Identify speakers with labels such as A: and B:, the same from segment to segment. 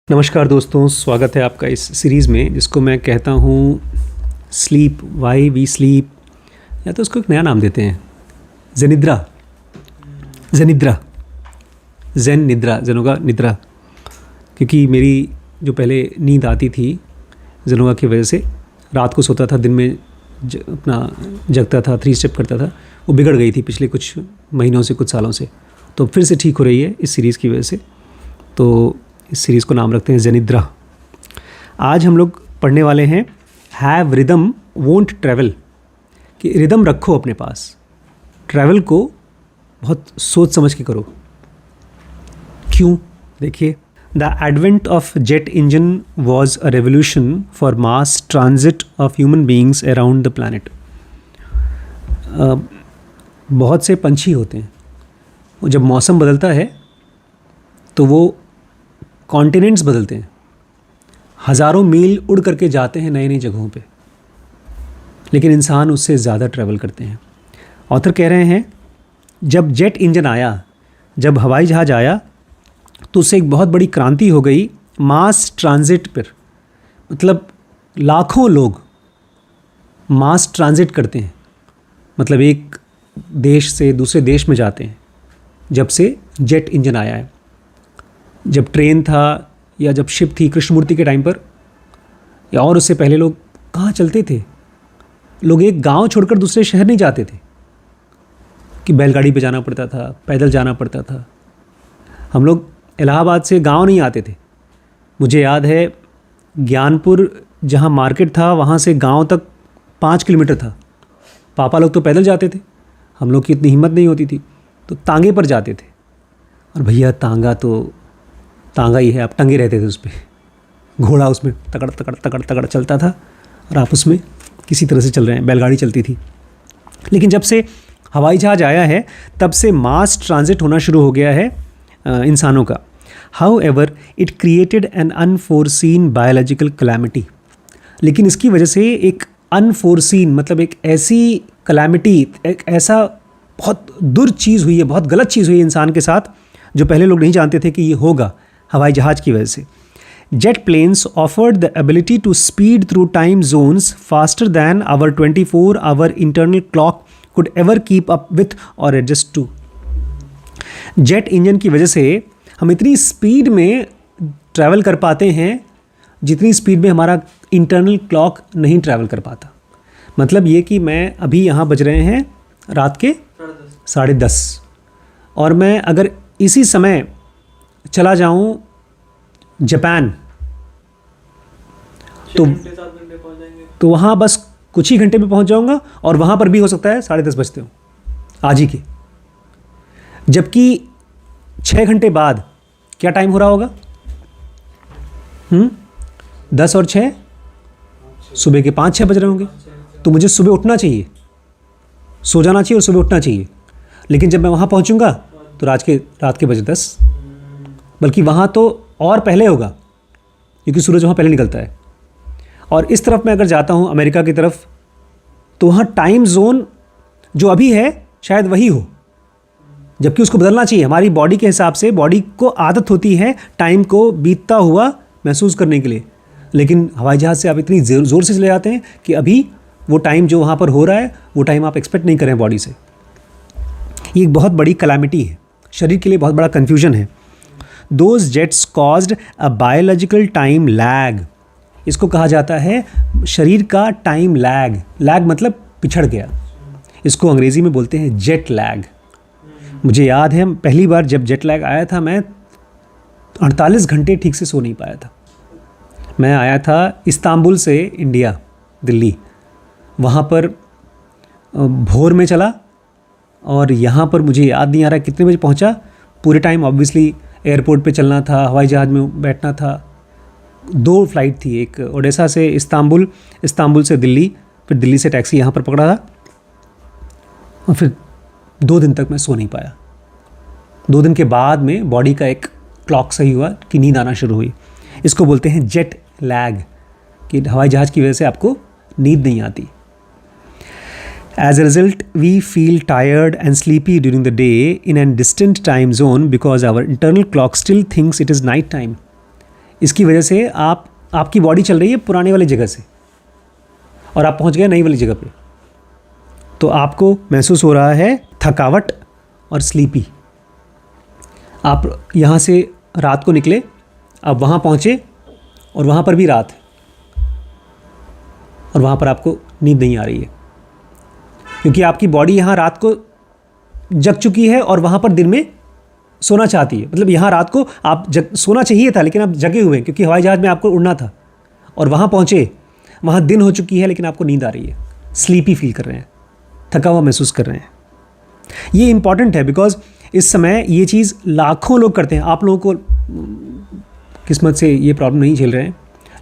A: नमस्कार दोस्तों, स्वागत है आपका इस सीरीज़ में जिसको मैं कहता हूँ स्लीप, वाई वी स्लीप, या तो उसको एक नया नाम देते हैं जेनिद्रा। जेन निद्रा, जेनोगा निद्रा। क्योंकि मेरी जो पहले नींद आती थी जेनोगा की वजह से, रात को सोता था, दिन में अपना जगता था, 3 स्टेप करता था, वो बिगड़ गई थी पिछले कुछ महीनों से, कुछ सालों से। तो फिर से ठीक हो रही है इस सीरीज़ की वजह से। तो इस सीरीज़ को नाम रखते हैं जेनिद्रा। आज हम लोग पढ़ने वाले हैं हैव रिदम वोंट ट्रैवल, कि रिदम रखो अपने पास, ट्रैवल को बहुत सोच समझ के करो। क्यों? देखिए, the advent of jet engine was a revolution for mass transit of human beings around the planet. बहुत से पंछी होते हैं, जब मौसम बदलता है तो वो कॉन्टिनेंट्स बदलते हैं, हज़ारों मील उड़ करके जाते हैं नई नई जगहों पे, लेकिन इंसान उससे ज़्यादा ट्रैवल करते हैं। ऑथर कह रहे हैं जब जेट इंजन आया, जब हवाई जहाज़ आया, तो उससे एक बहुत बड़ी क्रांति हो गई मास ट्रांजिट पर। मतलब लाखों लोग मास ट्रांजिट करते हैं, मतलब एक देश से दूसरे देश में जाते हैं जब से जेट इंजन आया है। जब ट्रेन था या जब शिप थी कृष्णमूर्ति के टाइम पर, या और उससे पहले, लोग कहाँ चलते थे? लोग एक गांव छोड़कर दूसरे शहर नहीं जाते थे, कि बैलगाड़ी पे जाना पड़ता था, पैदल जाना पड़ता था। हम लोग इलाहाबाद से गांव नहीं आते थे। मुझे याद है ज्ञानपुर जहाँ मार्केट था वहाँ से गांव तक 5 किलोमीटर था। पापा लोग तो पैदल जाते थे, हम लोग की इतनी हिम्मत नहीं होती थी, तो तांगे पर जाते थे। और भैया तांगा तो तांगा ही है, आप टंगे रहते थे उस पर, घोड़ा उसमें तकड़ तकड़ तकड़ तकड़ चलता था और आप उसमें किसी तरह से चल रहे हैं। बैलगाड़ी चलती थी। लेकिन जब से हवाई जहाज़ आया है तब से मास ट्रांजिट होना शुरू हो गया है इंसानों का। However it created an unforeseen biological calamity. लेकिन इसकी वजह से एक अनफोरसीन, मतलब एक ऐसी कैलामिटी, एक ऐसा बहुत दुर चीज़ हुई है, बहुत गलत चीज़ हुई है इंसान के साथ, जो पहले लोग नहीं जानते थे कि ये होगा, हवाई जहाज़ की वजह से। Jet planes offered the ability to speed through time zones faster than our 24 hour internal clock could ever keep up with और एडजस्ट टू। जेट इंजन की वजह से हम इतनी स्पीड में ट्रैवल कर पाते हैं जितनी स्पीड में हमारा इंटरनल क्लॉक नहीं ट्रैवल कर पाता। मतलब ये कि मैं अभी यहाँ बज रहे हैं रात के 10:30, और मैं अगर इसी समय चला जाऊं जापान, तो वहाँ बस कुछ ही घंटे में पहुँच जाऊँगा, और वहाँ पर भी हो सकता है 10:30 बजते हो आज ही के। जबकि 6 घंटे बाद क्या टाइम हो रहा होगा? 10 और 6 सुबह के 5-6 बज रहे होंगे। तो मुझे सुबह उठना चाहिए, सो जाना चाहिए और सुबह उठना चाहिए। लेकिन जब मैं वहाँ पहुँचूँगा तो रात के बजे 10, बल्कि वहाँ तो और पहले होगा, क्योंकि सूरज वहाँ पहले निकलता है। और इस तरफ मैं अगर जाता हूँ अमेरिका की तरफ, तो वहाँ टाइम जोन जो अभी है शायद वही हो, जबकि उसको बदलना चाहिए। हमारी बॉडी के हिसाब से, बॉडी को आदत होती है टाइम को बीतता हुआ महसूस करने के लिए, लेकिन हवाई जहाज़ से आप इतनी ज़ोर से चले जाते हैं कि अभी वो टाइम जो वहाँ पर हो रहा है वो टाइम आप एक्सपेक्ट नहीं करें बॉडी से। ये एक बहुत बड़ी कैलामिटी है, शरीर के लिए बहुत बड़ा कन्फ्यूजन है। Those jets caused a biological time lag. इसको कहा जाता है शरीर का टाइम लैग। लैग मतलब पिछड़ गया। इसको अंग्रेज़ी में बोलते हैं जेट लैग। मुझे याद है पहली बार जब जेट लैग आया था, मैं 48 घंटे ठीक से सो नहीं पाया था। मैं आया था इस्तांबुल से इंडिया, दिल्ली। वहाँ पर भोर में चला, और यहाँ पर मुझे याद नहीं आ रहा कितने बजे पहुँचा। पूरे टाइम ऑब्वियसली एयरपोर्ट पे चलना था, हवाई जहाज़ में बैठना था। 2 फ्लाइट थी, एक ओडेसा से इस्तांबुल, इस्तांबुल से दिल्ली, फिर दिल्ली से टैक्सी यहाँ पर पकड़ा था, और फिर 2 दिन तक मैं सो नहीं पाया। 2 दिन के बाद में बॉडी का एक क्लॉक सही हुआ कि नींद आना शुरू हुई। इसको बोलते हैं जेट लैग, कि हवाई जहाज़ की वजह से आपको नींद नहीं आती। As a result, we feel tired and sleepy during the day in a distant time zone because our internal clock still thinks it is night time. इसकी वजह से आपकी बॉडी चल रही है पुराने वाली जगह से और आप पहुंच गए नई वाली जगह पे, तो आपको महसूस हो रहा है थकावट और स्लीपी। आप यहाँ से रात को निकले, अब वहाँ पहुँचे और वहाँ पर भी रात है और वहाँ पर आपको नींद नहीं आ रही है, क्योंकि आपकी बॉडी यहाँ रात को जग चुकी है और वहाँ पर दिन में सोना चाहती है। मतलब यहाँ रात को आप सोना चाहिए था लेकिन आप जगे हुए हैं, क्योंकि हवाई जहाज़ में आपको उड़ना था और वहाँ पहुँचे, वहाँ दिन हो चुकी है लेकिन आपको नींद आ रही है, स्लीपी फील कर रहे हैं, थका हुआ महसूस कर रहे हैं। ये इंपॉर्टेंट है बिकॉज इस समय ये चीज़ लाखों लोग करते हैं। आप लोगों को किस्मत से ये प्रॉब्लम नहीं झेल रहे हैं,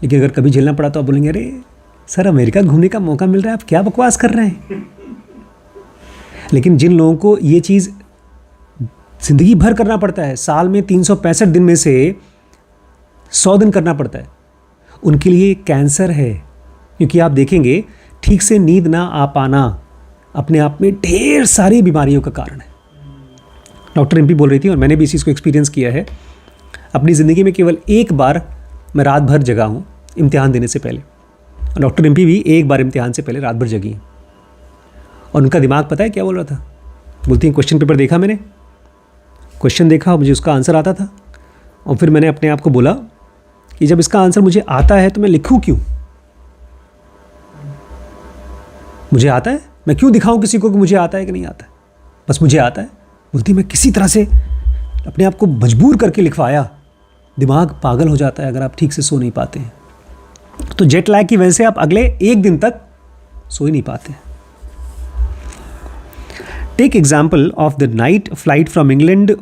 A: लेकिन अगर कभी झेलना पड़ा तो आप बोलेंगे अरे सर अमेरिका घूमने का मौका मिल रहा है, आप क्या बकवास कर रहे हैं। लेकिन जिन लोगों को ये चीज़ ज़िंदगी भर करना पड़ता है, साल में 365 दिन में से 100 दिन करना पड़ता है, उनके लिए कैंसर है। क्योंकि आप देखेंगे ठीक से नींद ना आ पाना अपने आप में ढेर सारी बीमारियों का कारण है। डॉक्टर एमपी बोल रही थी और मैंने भी इस चीज़ को एक्सपीरियंस किया है। अपनी ज़िंदगी में केवल एक बार मैं रात भर जगा हूँ इम्तिहान देने से पहले। डॉक्टर एमपी भी एक बार इम्तिहान से पहले रात भर जगी हैं और उनका दिमाग पता है क्या बोल रहा था? बोलती हैं क्वेश्चन पेपर देखा, मैंने क्वेश्चन देखा और मुझे उसका आंसर आता था और फिर मैंने अपने आप को बोला कि जब इसका आंसर मुझे आता है तो मैं लिखूं क्यों? मुझे आता है, मैं क्यों दिखाऊं किसी को कि मुझे आता है कि नहीं आता है? बस मुझे आता है। बोलती मैं किसी तरह से अपने आप को मजबूर करके लिखवाया। दिमाग पागल हो जाता है अगर आप ठीक से सो नहीं पाते हैं। तो जेट लैग की वजह से आप अगले एक दिन तक सो ही नहीं पाते हैं। Take example of the night flight from England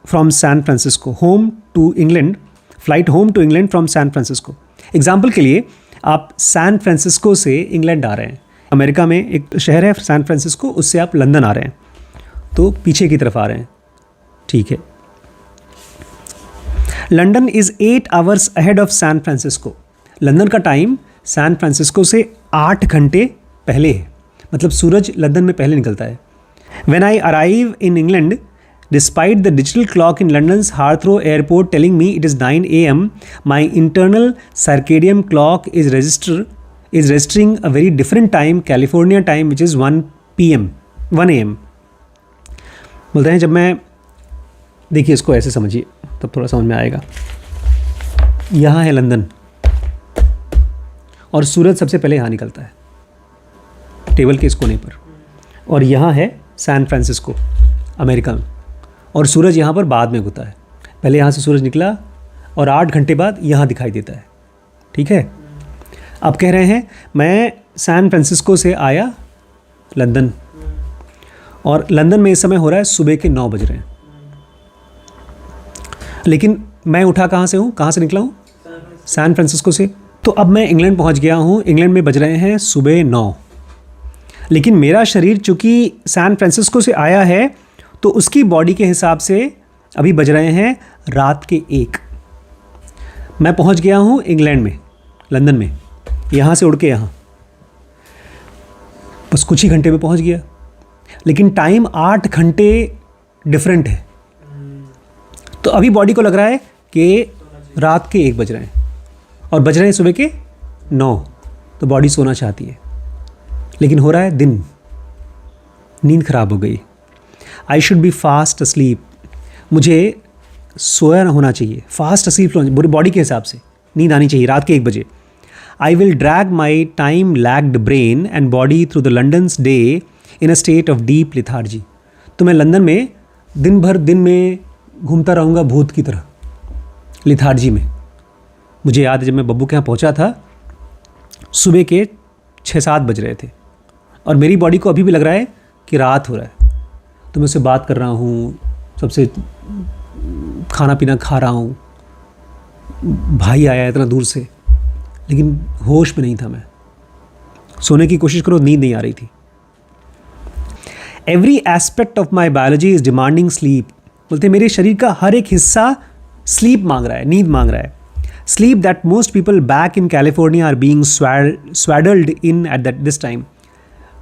A: from San Francisco home to England, flight home to England from San Francisco. Example के लिए आप सैन फ्रांसिस्को से इंग्लैंड आ रहे हैं। अमेरिका में एक शहर है सैन फ्रांसिस्को, उससे आप लंदन आ रहे हैं, तो पीछे की तरफ आ रहे हैं, ठीक है। London is 8 hours ahead of San Francisco. London का टाइम सैन फ्रांसिस्को से 8 घंटे पहले है, मतलब सूरज लंदन में पहले निकलता है। When I arrive in England, despite the digital clock in London's Heathrow Airport telling me it is 9 a.m., my internal circadian clock is registering a very different time, California time, which is 1 a.m. बोलते हैं जब मैं, देखिए इसको ऐसे समझिए तब थोड़ा समझ में आएगा। यहाँ है लंदन और सूरज सबसे पहले यहाँ निकलता है टेबल के इस कोने पर, और यहाँ है सैन फ्रांसिस्को अमेरिका में, और सूरज यहाँ पर बाद में होता है। पहले यहाँ से सूरज निकला और 8 घंटे बाद यहाँ दिखाई देता है, ठीक है। अब कह रहे हैं मैं सैन फ्रांसिस्को से आया लंदन, और लंदन में इस समय हो रहा है सुबह के 9 बज रहे हैं, लेकिन मैं उठा कहाँ से हूँ, कहाँ से निकला हूँ? सैन फ्रांसिस्को से। तो अब मैं इंग्लैंड पहुँच गया हूँ, इंग्लैंड में बज रहे हैं सुबह 9, लेकिन मेरा शरीर चूँकि सैन फ्रांसिस्को से आया है तो उसकी बॉडी के हिसाब से अभी बज रहे हैं रात के 1। मैं पहुंच गया हूं इंग्लैंड में, लंदन में, यहाँ से उड़ के यहाँ बस कुछ ही घंटे में पहुंच गया, लेकिन टाइम 8 घंटे डिफरेंट है। तो अभी बॉडी को लग रहा है कि रात के 1 बज रहे हैं और बज रहे हैं सुबह के 9, तो बॉडी सोना चाहती है, लेकिन हो रहा है दिन, नींद खराब हो गई। I should be fast asleep, मुझे सोया होना चाहिए, फास्ट अस्लीप बॉडी के हिसाब से नींद आनी चाहिए रात के 1 बजे। I will drag my time lagged brain and body through the London's day in a state of deep lethargy. तो मैं लंदन में दिन में घूमता रहूँगा भूत की तरह, लिथार्जी में। मुझे याद है जब मैं बब्बू के यहाँ पहुँचा था सुबह के 6-7 बज रहे थे और मेरी बॉडी को अभी भी लग रहा है कि रात हो रहा है। तो मैं उससे बात कर रहा हूँ, सबसे खाना पीना खा रहा हूँ, भाई आया इतना दूर से, लेकिन होश में नहीं था मैं। सोने की कोशिश करो, नींद नहीं आ रही थी। Every aspect of my biology is demanding sleep. बोलते मेरे शरीर का हर एक हिस्सा स्लीप मांग रहा है, नींद मांग रहा है। Sleep that most people back in California are being swaddled in at this time.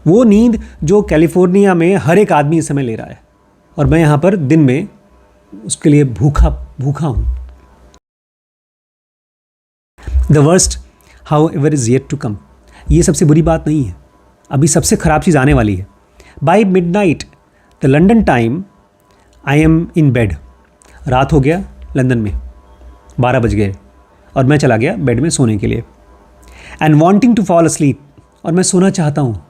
A: वो नींद जो कैलिफोर्निया में हर एक आदमी इस समय ले रहा है, और मैं यहाँ पर दिन में उसके लिए भूखा हूँ। The worst however is yet to come. ये सबसे बुरी बात नहीं है, अभी सबसे ख़राब चीज़ आने वाली है। By mid night the London time I am in bed. रात हो गया लंदन में, 12 बज गए और मैं चला गया बेड में सोने के लिए। And wanting to fall asleep, और मैं सोना चाहता हूँ।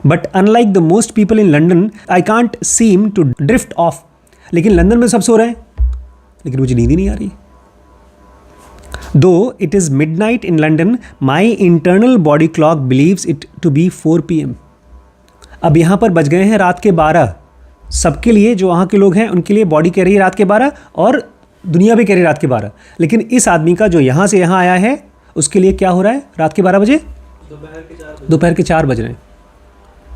A: But unlike the most people in London I can't seem to drift off. लेकिन लंदन में सब सो रहे हैं, लेकिन मुझे नींद ही नहीं आ रही। Though it is midnight in London my internal body clock believes it to be 4 PM। अब यहाँ पर बज गए हैं रात के 12। सबके लिए, जो वहाँ के लोग हैं उनके लिए बॉडी कह रही है रात के 12 और दुनिया भी कह रही है रात के 12। लेकिन इस आदमी का जो यहाँ से यहाँ आया है उसके लिए क्या हो रहा है? रात के 12 बजे, दोपहर के 4 बज रहे हैं।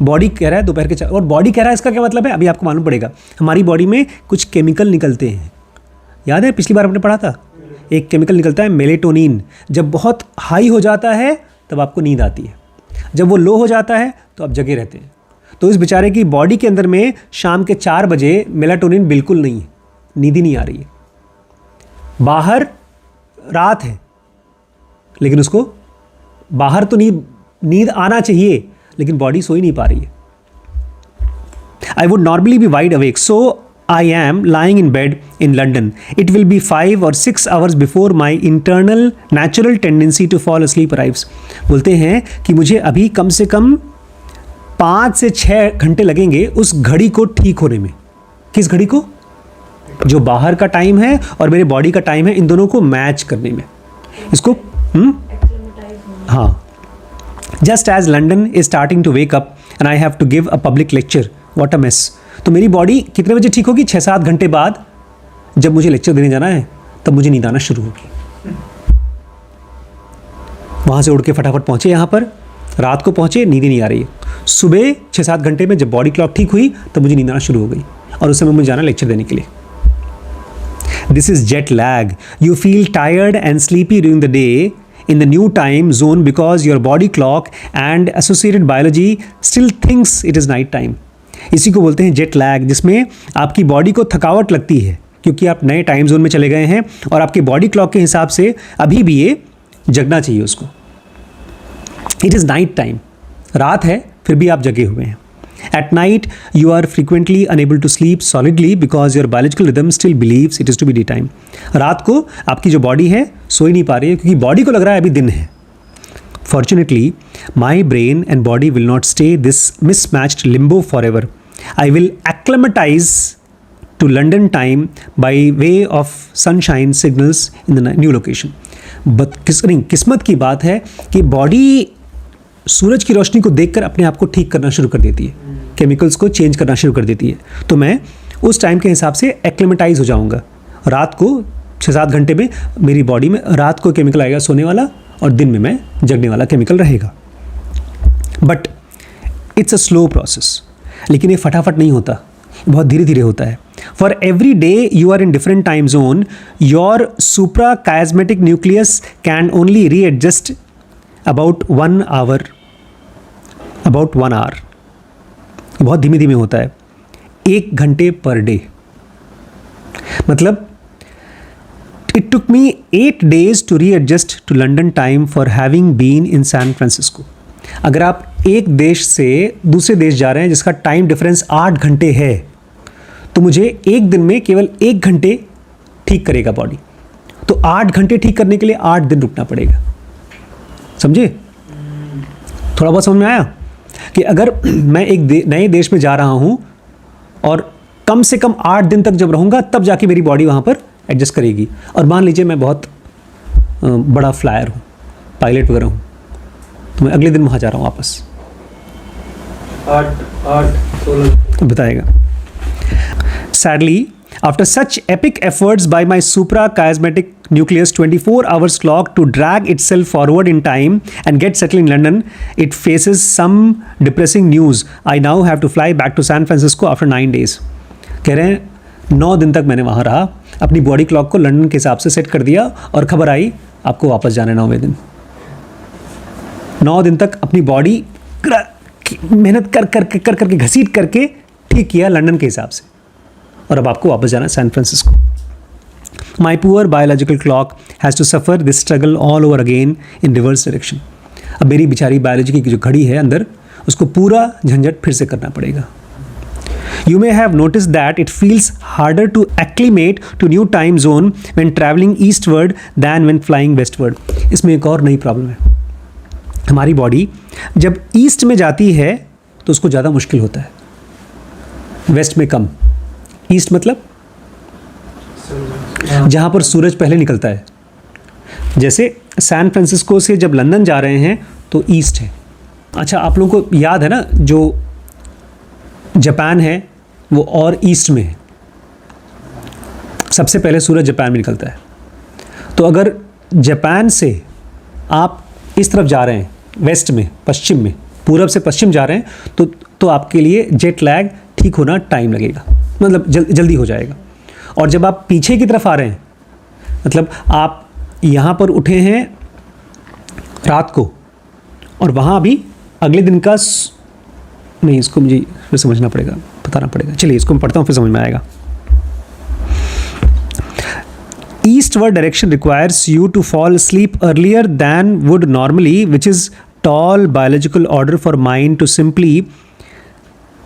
A: बॉडी कह रहा है दोपहर के 4, और बॉडी कह रहा है, इसका क्या मतलब है अभी आपको मालूम पड़ेगा। हमारी बॉडी में कुछ केमिकल निकलते हैं, याद है पिछली बार हमने पढ़ा था, एक केमिकल निकलता है मेलेटोनिन। जब बहुत हाई हो जाता है तब आपको नींद आती है, जब वो लो हो जाता है तो आप जगे रहते हैं। तो इस बेचारे की बॉडी के अंदर में शाम के 4 बजे मेलाटोनिन बिल्कुल नहीं है, नींद ही नहीं आ रही है। बाहर रात है लेकिन उसको बाहर तो नींद आना चाहिए, लेकिन बॉडी सो ही नहीं पा रही है। I would normally B wide awake, so I am lying in bed in London. It will be 5 or 6 hours before my internal natural tendency to fall asleep arrives. बोलते हैं कि मुझे अभी कम से कम 5 से 6 घंटे लगेंगे उस घड़ी को ठीक होने में। किस घड़ी को? जो बाहर का टाइम है और मेरे बॉडी का टाइम है, इन दोनों को मैच करने में। इसको हाँ। Just as London is starting to wake up and I have to give a public lecture. What a mess. तो मेरी बॉडी कितने बजे ठीक होगी? 6-7 घंटे बाद, जब मुझे लेक्चर देने जाना है तब मुझे नींद आना शुरू होगी। वहाँ से उड़ के फटाफट पहुँचे यहाँ पर, रात को पहुँचे, नींद ही नहीं आ रही है। सुबह 6-7 घंटे में जब बॉडी क्लॉक ठीक हुई तब मुझे नींद आना शुरू हो गई, और उस समय मुझे जाना लेक्चर देने के लिए। This is jet lag. You feel tired and sleepy during the day in the new time zone because your body clock and associated biology still thinks it is night time. इसी को बोलते हैं jet lag, जिसमें आपकी body को थकावट लगती है क्योंकि आप नए टाइम जोन में चले गए हैं और आपके बॉडी क्लॉक के हिसाब से अभी भी ये जगना चाहिए उसको। इट इज़ नाइट टाइम, रात है फिर भी आप जगे हुए हैं। At night, you are frequently unable to sleep solidly because your biological rhythm still believes it is to be daytime. रात को आपकी जो बॉडी है सो ही नहीं पा रही है क्योंकि बॉडी को लग रहा है अभी दिन है। Fortunately, my brain and body will not stay this mismatched limbo forever. I will acclimatize to London time by way of sunshine signals in the new location. किस्मत की बात है कि बॉडी सूरज की रोशनी को देखकर अपने आप को ठीक करना शुरू कर देती है, केमिकल्स को चेंज करना शुरू कर देती है। तो मैं उस टाइम के हिसाब से एक्लिमेटाइज हो जाऊंगा। रात को 6-7 घंटे में मेरी बॉडी में रात को केमिकल आएगा सोने वाला, और दिन में मैं जगने वाला केमिकल रहेगा। But it's a slow process, लेकिन ये फटाफट नहीं होता, बहुत धीरे धीरे होता है। For every day you are in different time zone, your suprachiasmatic nucleus can only readjust about 1 hour. बहुत धीमे धीमे होता है, 1 घंटे पर डे। मतलब it took me 8 days to readjust to London time for having been in San Francisco. अगर आप एक देश से दूसरे देश जा रहे हैं जिसका टाइम डिफरेंस 8 घंटे है, तो मुझे एक दिन में केवल 1 घंटे ठीक करेगा बॉडी। तो 8 घंटे ठीक करने के लिए 8 दिन रुकना पड़ेगा। समझे? थोड़ा बहुत समझ में आया कि अगर मैं एक नए देश में जा रहा हूँ और कम से कम 8 दिन तक जब रहूँगा तब जाके मेरी बॉडी वहाँ पर एडजस्ट करेगी। और मान लीजिए मैं बहुत बड़ा फ्लायर हूँ, पायलट वगैरह हूँ, तो मैं अगले दिन वहाँ जा रहा हूँ वापस। 8 तो बताएगा। Sadly, after such epic efforts by my suprachiasmatic nucleus 24 hours clock to drag itself forward in time and get settled in London, it faces some depressing news. I now have to fly back to San Francisco after 9 days. कह रहे हैं 9 दिन तक मैंने वहाँ रहा, अपनी body clock को लंदन के हिसाब से सेट कर दिया, और खबर आई आपको वापस जाना है 9वें दिन। 9 दिन तक अपनी बॉडी मेहनत कर घसीट करके ठीक किया लंदन के हिसाब से, और अब आपको वापस जाना है San Francisco. My poor biological clock has to suffer this struggle all over again in reverse direction. अब मेरी बेचारी बायोलॉजी की जो घड़ी है अंदर, उसको पूरा झंझट फिर से करना पड़ेगा. You may have noticed that it feels harder to acclimate to new time zone when traveling eastward than when flying westward. इसमें एक और नई प्रॉब्लम है. हमारी बॉडी जब ईस्ट में जाती है तो उसको ज़्यादा मुश्किल होता है, वेस्ट में कम. ईस्ट मतलब जहाँ पर सूरज पहले निकलता है. जैसे सैन फ्रांसिस्को से जब लंदन जा रहे हैं तो ईस्ट है. अच्छा, आप लोगों को याद है ना, जो जापान है वो और ईस्ट में है. सबसे पहले सूरज जापान में निकलता है. तो अगर जापान से आप इस तरफ जा रहे हैं, वेस्ट में, पश्चिम में, पूरब से पश्चिम जा रहे हैं, तो आपके लिए जेट लैग ठीक होना टाइम लगेगा, मतलब जल्दी हो जाएगा. और जब आप पीछे की तरफ आ रहे हैं, मतलब आप यहाँ पर उठे हैं रात को और वहाँ अभी अगले दिन का नहीं, इसको मुझे फिर समझना पड़ेगा, बताना पड़ेगा. चलिए इसको मैं पढ़ता हूँ, फिर समझ में आएगा. Eastward direction requires you to fall asleep earlier than would normally, which is tall biological order for mind to simply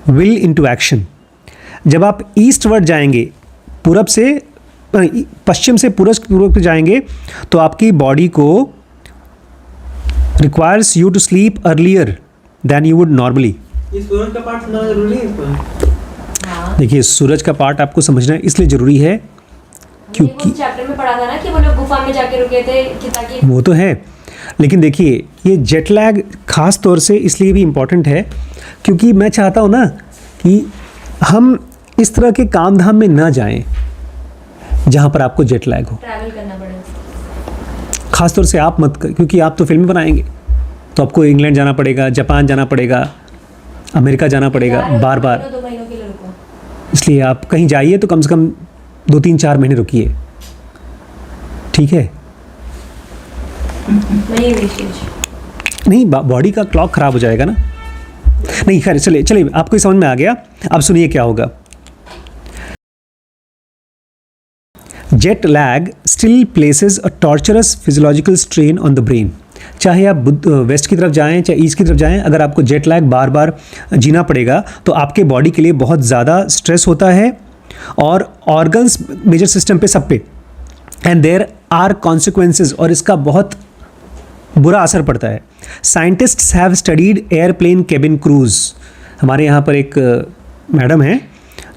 A: will into action. जब आप ईस्टवर्ड जाएंगे, पूरब से पश्चिम से पूरब जाएंगे, तो आपकी बॉडी को requires you to sleep earlier than you would normally.
B: ये सूरज का पार्ट समझना जरूरी है इसको.
A: देखिए, सूरज का पार्ट आपको समझना इसलिए ज़रूरी है क्योंकि
C: चैप्टर में पढ़ा था ना कि वो लोग गुफा में जाके रुके थे कि ताकि,
A: वो तो है, लेकिन देखिए ये जेट लैग ख़ास तौर से इसलिए भी इम्पॉर्टेंट है क्योंकि मैं चाहता हूँ ना कि हम इस तरह के काम धाम में ना जाएं जहाँ पर आपको जेट लैग हो.
C: ट्रैवल करना पड़ेगा.
A: ख़ास तौर से आप मत कर, क्योंकि आप तो फिल्में बनाएंगे तो आपको इंग्लैंड जाना पड़ेगा, जापान जाना पड़ेगा, अमेरिका जाना पड़ेगा बार बार.
C: 2 महीनों के लिए रुको.
A: इसलिए आप कहीं जाइए तो कम से कम 2-3-4 महीने रुकिए, ठीक है. नहीं, बॉडी का क्लॉक ख़राब हो जाएगा ना. नहीं, खैर चलिए आपको ये समझ में आ गया. अब सुनिए क्या होगा. Jet lag still places a torturers physiological strain on the brain. चाहे आप वेस्ट की तरफ जाएं चाहे ईस्ट की तरफ जाएं, अगर आपको जेट लैग बार बार जीना पड़ेगा तो आपके बॉडी के लिए बहुत ज़्यादा स्ट्रेस होता है और ऑर्गन्स, मेजर सिस्टम पे, सब पे. एंड देयर आर कॉन्सिक्वेंसेस, और इसका बहुत बुरा असर पड़ता है. Scientists have studied airplane cabin cruise. हमारे यहाँ पर एक मैडम हैं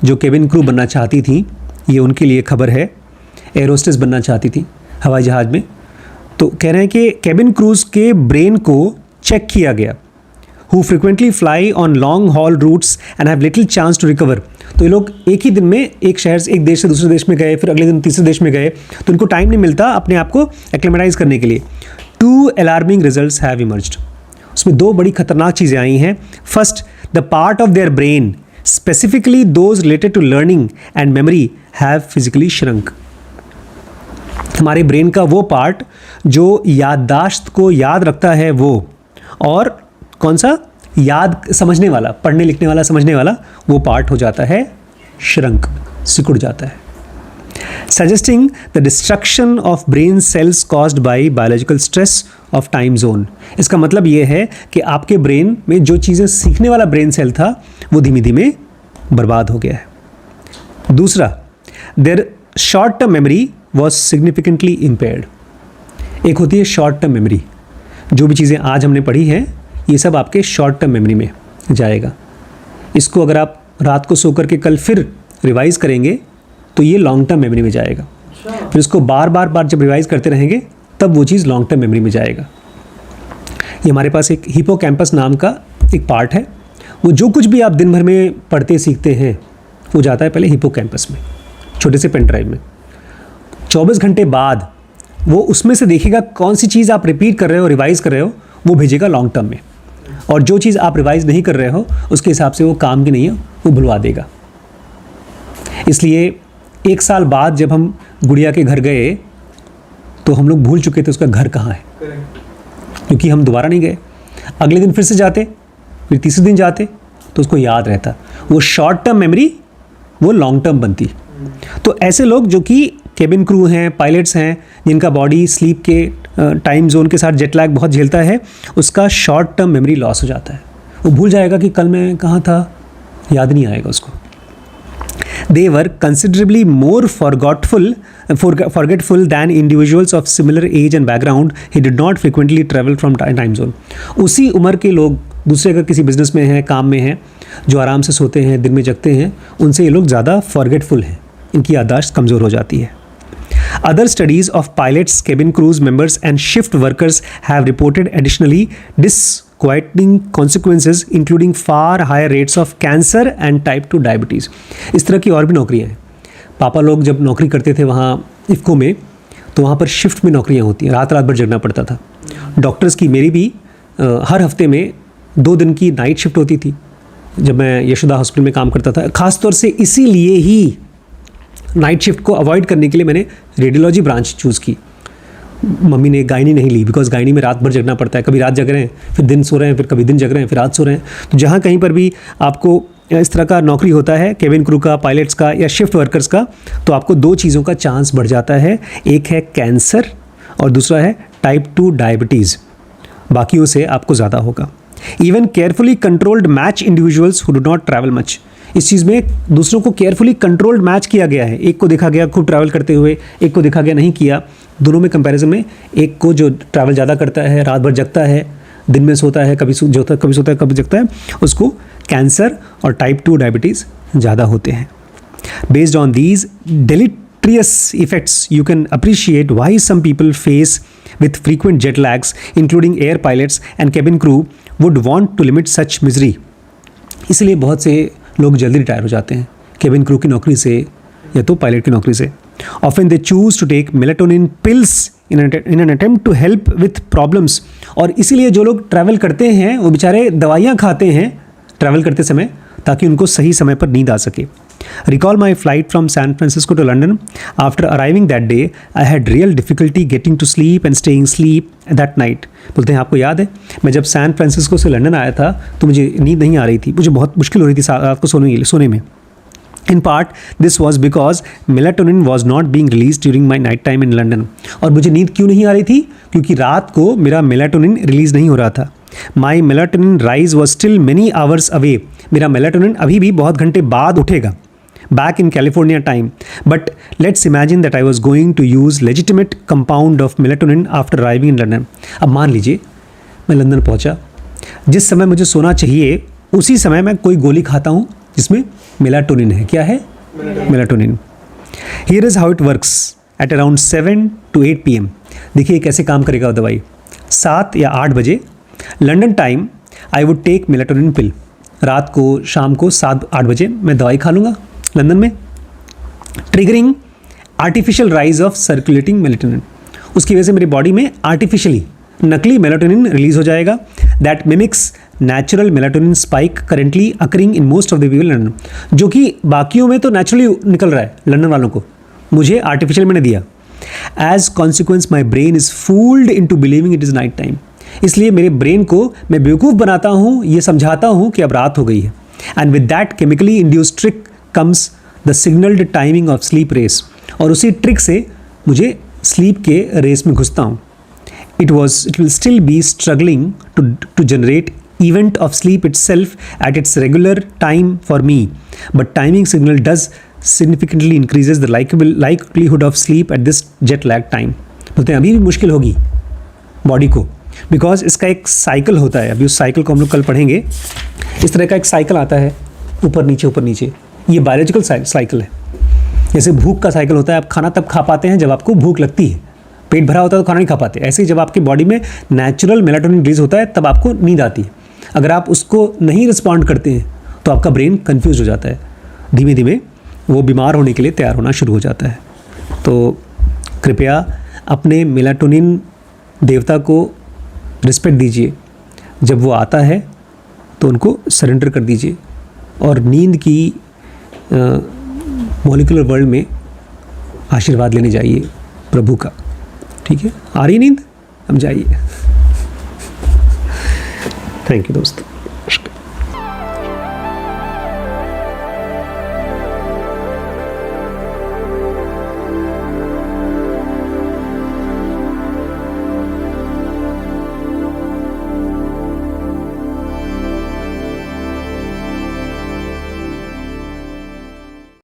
A: जो केबिन क्रू बनना चाहती थी, ये उनके लिए खबर है. एयर होस्टेस बनना चाहती थी हवाई जहाज़ में. तो कह रहे हैं कि केबिन क्रूज के ब्रेन को चेक किया गया, who frequently fly on long haul routes and have little chance to recover. तो ये लोग एक ही दिन में एक शहर से, एक देश से दूसरे देश में गए, फिर अगले दिन तीसरे देश में गए, तो इनको टाइम नहीं मिलता अपने आप को एक्लेमेटाइज करने के लिए. 2 अलार्मिंग रिजल्ट्स हैव इमर्ज्ड. उसमें 2 बड़ी खतरनाक चीज़ें आई हैं. First, the part of their brain, specifically those related to learning and memory, have physically shrunk. हमारे ब्रेन का वो पार्ट जो याददाश्त को याद रखता है वो, और कौन सा, याद समझने वाला, पढ़ने लिखने वाला, समझने वाला, वो पार्ट हो जाता है श्रंक, सिकुड़ जाता है. Suggesting the destruction of brain cells caused by biological stress of time zone. इसका मतलब ये है कि आपके ब्रेन में जो चीज़ें सीखने वाला ब्रेन सेल था वो धीमे धीमे बर्बाद हो गया है. दूसरा, their short term memory was significantly impaired. एक होती है शॉर्ट टर्म मेमोरी, जो भी चीज़ें आज हमने पढ़ी हैं ये सब आपके शॉर्ट टर्म मेमोरी में जाएगा. इसको अगर आप रात को सो करके कल फिर रिवाइज़ करेंगे तो ये लॉन्ग टर्म मेमोरी में जाएगा. फिर इसको बार बार जब रिवाइज़ करते रहेंगे तब वो चीज़ लॉन्ग टर्म मेमोरी में जाएगा. ये हमारे पास एक हिपोकैम्पस नाम का एक पार्ट है, वो जो कुछ भी आप दिन भर में पढ़ते सीखते हैं वो जाता है पहले हिपोकैम्पस में, छोटे से पेन ड्राइव में. 24 घंटे बाद वो उसमें से देखेगा कौन सी चीज़ आप रिपीट कर रहे हो, रिवाइज़ कर रहे हो, वो भेजेगा लॉन्ग टर्म में. और जो चीज़ आप रिवाइज़ नहीं कर रहे हो उसके हिसाब से वो काम की नहीं है, वो भुलवा देगा. इसलिए 1 साल बाद जब हम गुड़िया के घर गए तो हम लोग भूल चुके थे उसका घर कहाँ है, क्योंकि हम दोबारा नहीं गए. अगले दिन फिर से जाते, फिर तीसरे दिन जाते, तो उसको याद रहता. वो शॉर्ट टर्म मेमोरी वो लॉन्ग टर्म बनती. तो ऐसे लोग जो कि केबिन क्रू हैं, पायलट्स हैं, जिनका बॉडी स्लीप के टाइम जोन के साथ जेट लैग बहुत झेलता है, उसका शॉर्ट टर्म मेमोरी लॉस हो जाता है। वो भूल जाएगा कि कल मैं कहाँ था, याद नहीं आएगा उसको। They were considerably more forgetful than individuals of similar age and background. He did not frequently travel from time zone. उसी उम्र के लोग दूसरे अगर किसी बिजनेस में हैं, काम में हैं, जो आराम से सोते हैं, दिन में जगते हैं, उनसे ये लोग ज़्यादा फॉरगेटफुल हैं, इनकी याददाश्त कमज़ोर हो जाती है। Other studies of pilots, cabin crews members and shift workers have reported additionally disquieting consequences including far higher rates of cancer and type 2 diabetes. इस तरह की और भी नौकरियां हैं। पापा लोग जब नौकरी करते थे वहाँ इफ़को में, तो वहाँ पर शिफ्ट में नौकरियां होती हैं, रात रात भर जगना पड़ता था। डॉक्टर्स की, मेरी भी हर हफ्ते में 2 दिन की नाइट शिफ्ट होती थी जब मैं यशोदा हॉस्पिटल में काम करता था। ख़ासतौर से इसीलिए ही नाइट शिफ्ट को अवॉइड करने के लिए मैंने रेडियोलॉजी ब्रांच चूज़ की। मम्मी ने गायनी नहीं ली, बिकॉज गायनी में रात भर जगना पड़ता है, कभी रात जग रहे हैं फिर दिन सो रहे हैं, फिर कभी दिन जग रहे हैं फिर रात सो रहे हैं। तो जहाँ कहीं पर भी आपको इस तरह का नौकरी होता है, केबिन क्रू का, पायलट्स का या शिफ्ट वर्कर्स का, तो आपको 2 चीज़ों का चांस बढ़ जाता है। एक है कैंसर और दूसरा है टाइप 2 डायबिटीज़। बाकियों से आपको ज़्यादा होगा। Even carefully controlled match individuals who do not travel much. इस चीज़ में दूसरों को केयरफुली कंट्रोल्ड मैच किया गया है। एक को देखा गया खूब ट्रैवल करते हुए, एक को देखा गया नहीं किया। दोनों में कंपैरिजन में एक को जो ट्रैवल ज़्यादा करता है, रात भर जगता है, दिन में सोता है, कभी सोता है कभी जगता है, उसको कैंसर और टाइप 2 डायबिटीज़ ज़्यादा होते हैं। Based on these deleterious effects, you can appreciate why some people face with frequent jet lags, including air pilots and cabin crew, would want to limit such misery. इसलिए बहुत से लोग जल्दी retire हो जाते हैं केबिन क्रू की नौकरी से या तो पायलट की नौकरी से। Often they choose to take melatonin pills in an attempt to help with problems. और इसीलिए जो लोग ट्रैवल करते हैं वो बेचारे दवाइयाँ खाते हैं ट्रैवल करते समय, ताकि उनको सही समय पर नींद आ सके। Recall my flight from San Francisco to London. After arriving that day, I had real difficulty getting to sleep and staying asleep that night. बोलते हैं आपको याद है मैं जब सैन फ्रांसिस्को से लंदन आया था तो मुझे नींद नहीं आ रही थी, मुझे बहुत मुश्किल हो रही थी रात को सोने में। In part, this was because melatonin was not being released during my night time in London. और मुझे नींद क्यों नहीं आ रही थी? क्योंकि रात को मेरा मेलाटोनिन रिलीज़ नहीं हो रहा था। My melatonin rise was still many hours away. मेरा मेलाटोनिन अभी भी बहुत घंटे बाद उठेगा। Back in California time. But let's imagine that I was going to use legitimate compound of melatonin after arriving in London. अब मान लीजिए मैं लंदन पहुंचा, जिस समय मुझे सोना चाहिए उसी समय मैं कोई गोली खाता हूँ जिसमें मेलाटोनिन है। क्या है? Melatonin. Here is how it works at around 7 to 8 PM. देखिए कैसे काम करेगा वो दवाई। 7 या 8 बजे London time I would take melatonin pill. रात को शाम को 7-8 बजे मैं दवाई खा लूँगा लंदन में, triggering artificial rise of circulating melatonin. उसकी वजह से मेरी बॉडी में आर्टिफिशियली नकली मेलाटोनिन रिलीज हो जाएगा। That mimics natural melatonin spike currently occurring in most of the people London, जो कि बाकियों में तो नेचुरली निकल रहा है, लंदन वालों को मुझे आर्टिफिशियल मैंने दिया। As consequence my brain is fooled into believing it is night time. इसलिए मेरे ब्रेन को मैं बेवकूफ़ बनाता हूँ, ये समझाता हूँ कि अब रात हो गई है। And with that chemically induced trick comes the signalled timing of sleep race. और उसी ट्रिक से मुझे स्लीप के रेस में घुसता हूँ। It will still be struggling to generate event of sleep itself at its regular time for me, but timing signal does significantly increases the likelihood of sleep at this jet lag time. बोलते हैं अभी भी मुश्किल होगी body को, because इसका एक cycle होता है। अभी उस साइकिल को हम लोग कल पढ़ेंगे। इस तरह का एक साइकिल आता है, ऊपर नीचे। ये बायोलॉजिकल साइकिल है। जैसे भूख का साइकिल होता है, आप खाना तब खा पाते हैं जब आपको भूख लगती है, पेट भरा होता है तो खाना नहीं खा पाते। ऐसे ही जब आपकी बॉडी में नेचुरल मेलाटोनिन रिलीज होता है तब आपको नींद आती है। अगर आप उसको नहीं रिस्पॉन्ड करते हैं तो आपका ब्रेन कंफ्यूज हो जाता है, धीमे धीमे वो बीमार होने के लिए तैयार होना शुरू हो जाता है। तो कृपया अपने मेलाटोनिन देवता को रिस्पेक्ट दीजिए। जब वो आता है तो उनको सरेंडर कर दीजिए और नींद की मॉलिक्यूलर वर्ल्ड में आशीर्वाद लेने जाइए प्रभु का। ठीक है, आ रही नींद? हम जाइए। थैंक यू दोस्तों।